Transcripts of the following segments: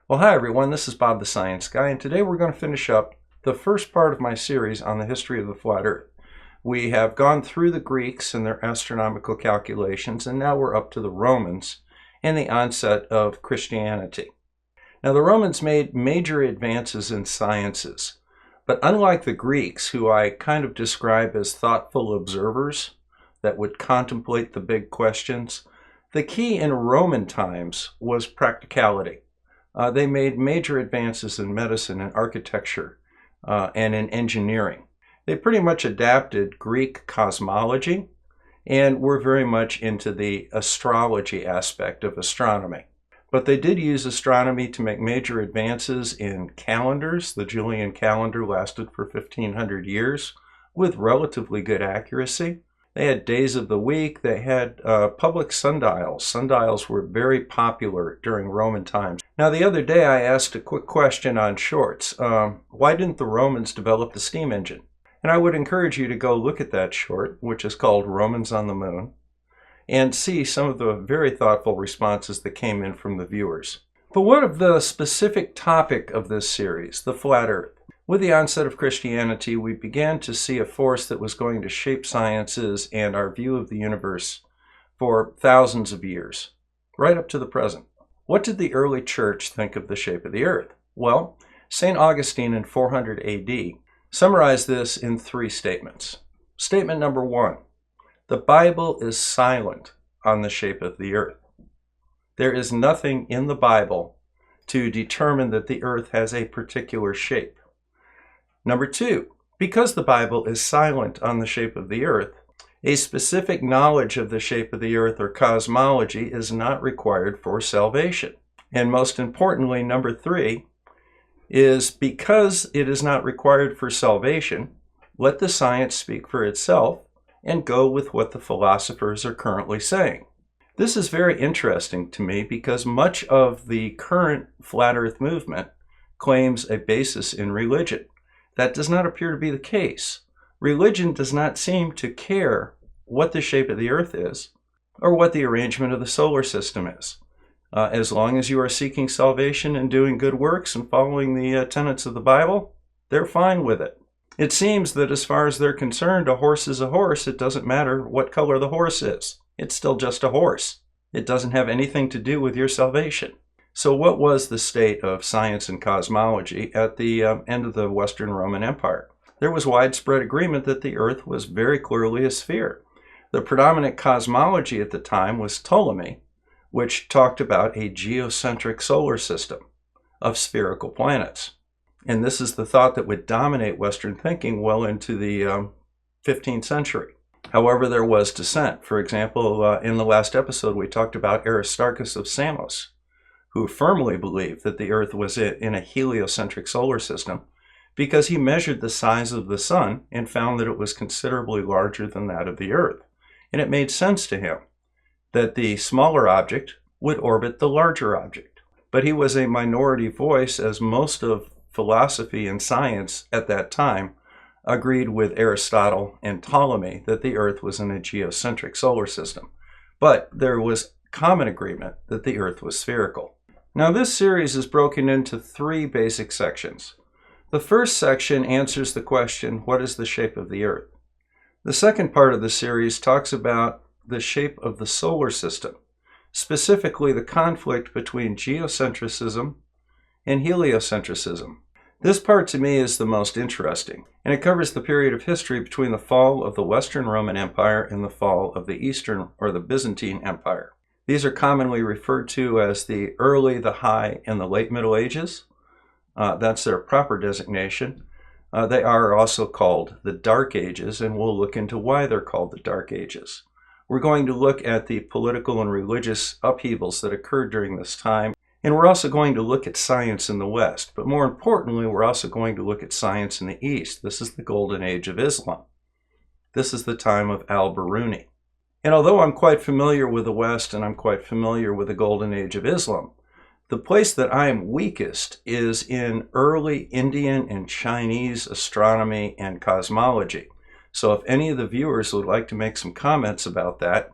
Well, hi everyone, this is Bob the Science Guy, and today we're going to finish up the first part of my series on the history of the flat Earth. We have gone through the Greeks and their astronomical calculations, and now we're up to the Romans and the onset of Christianity. Now, the Romans made major advances in sciences, but unlike the Greeks, who I kind of describe as thoughtful observers that would contemplate the big questions, the key in Roman times was practicality. They made major advances in medicine and architecture and in engineering. They pretty much adapted Greek cosmology and were very much into the astrology aspect of astronomy. But they did use astronomy to make major advances in calendars. The Julian calendar lasted for 1,500 years with relatively good accuracy. They had days of the week. They had public sundials. Sundials were very popular during Roman times. Now, the other day I asked a quick question on shorts. Why didn't the Romans develop the steam engine? And I would encourage you to go look at that short, which is called Romans on the Moon, and see some of the very thoughtful responses that came in from the viewers. But what of the specific topic of this series, the flat Earth? With the onset of Christianity, we began to see a force that was going to shape sciences and our view of the universe for thousands of years, right up to the present. What did the early church think of the shape of the Earth? Well, St. Augustine in 400 AD summarized this in 3 statements. Statement number 1, the Bible is silent on the shape of the Earth. There is nothing in the Bible to determine that the Earth has a particular shape. Number 2, because the Bible is silent on the shape of the Earth, a specific knowledge of the shape of the Earth or cosmology is not required for salvation. And most importantly, number 3, is because it is not required for salvation, let the science speak for itself and go with what the philosophers are currently saying. This is very interesting to me because much of the current flat Earth movement claims a basis in religion. That does not appear to be the case. Religion does not seem to care what the shape of the Earth is or what the arrangement of the solar system is. As long as you are seeking salvation and doing good works and following the tenets of the Bible, they're fine with it. It seems that as far as they're concerned, a horse is a horse. It doesn't matter what color the horse is. It's still just a horse. It doesn't have anything to do with your salvation. So what was the state of science and cosmology at the end of the Western Roman Empire? There was widespread agreement that the Earth was very clearly a sphere. The predominant cosmology at the time was Ptolemy, which talked about a geocentric solar system of spherical planets. And this is the thought that would dominate Western thinking well into the 15th century. However, there was dissent. For example, in the last episode, we talked about Aristarchus of Samos, who firmly believed that the Earth was in a heliocentric solar system because he measured the size of the sun and found that it was considerably larger than that of the Earth. And it made sense to him that the smaller object would orbit the larger object. But he was a minority voice, as most of philosophy and science at that time agreed with Aristotle and Ptolemy that the Earth was in a geocentric solar system. But there was common agreement that the Earth was spherical. Now, this series is broken into 3 basic sections. The first section answers the question, what is the shape of the Earth? The second part of the series talks about the shape of the solar system, specifically the conflict between geocentrism and heliocentrism. This part to me is the most interesting, and it covers the period of history between the fall of the Western Roman Empire and the fall of the Eastern or the Byzantine Empire. These are commonly referred to as the early, the high, and the late Middle Ages. That's their proper designation. They are also called the Dark Ages, and we'll look into why they're called the Dark Ages. We're going to look at the political and religious upheavals that occurred during this time, and we're also going to look at science in the West. But more importantly, we're also going to look at science in the East. This is the Golden Age of Islam. This is the time of al-Biruni. And although I'm quite familiar with the West and I'm quite familiar with the Golden Age of Islam, the place that I am weakest is in early Indian and Chinese astronomy and cosmology. So if any of the viewers would like to make some comments about that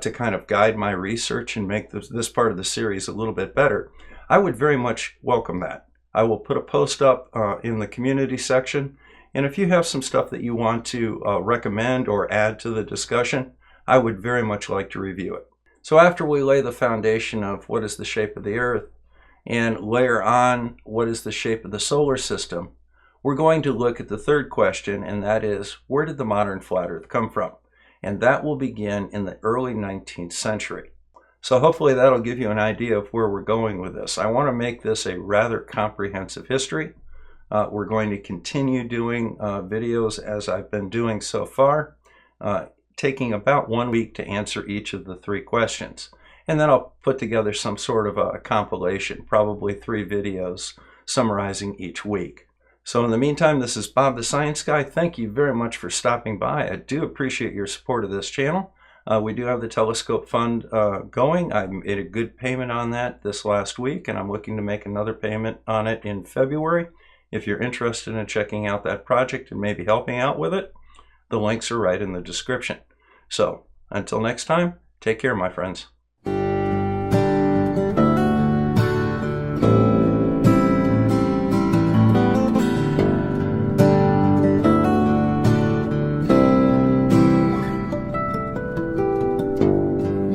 to kind of guide my research and make this part of the series a little bit better, I would very much welcome that. I will put a post up in the community section, and if you have some stuff that you want to recommend or add to the discussion, I would very much like to review it. So after we lay the foundation of what is the shape of the Earth and layer on what is the shape of the solar system, we're going to look at the third question, and that is, where did the modern flat Earth come from? And that will begin in the early 19th century. So hopefully that'll give you an idea of where we're going with this. I want to make this a rather comprehensive history. We're going to continue doing videos as I've been doing so far, taking about 1 week to answer each of the 3 questions. And then I'll put together some sort of a compilation, probably 3 videos summarizing each week. So in the meantime, this is Bob the Science Guy. Thank you very much for stopping by. I do appreciate your support of this channel. We do have the telescope fund going. I made a good payment on that this last week, and I'm looking to make another payment on it in February. If you're interested in checking out that project and maybe helping out with it, the links are right in the description. So until next time, take care, my friends.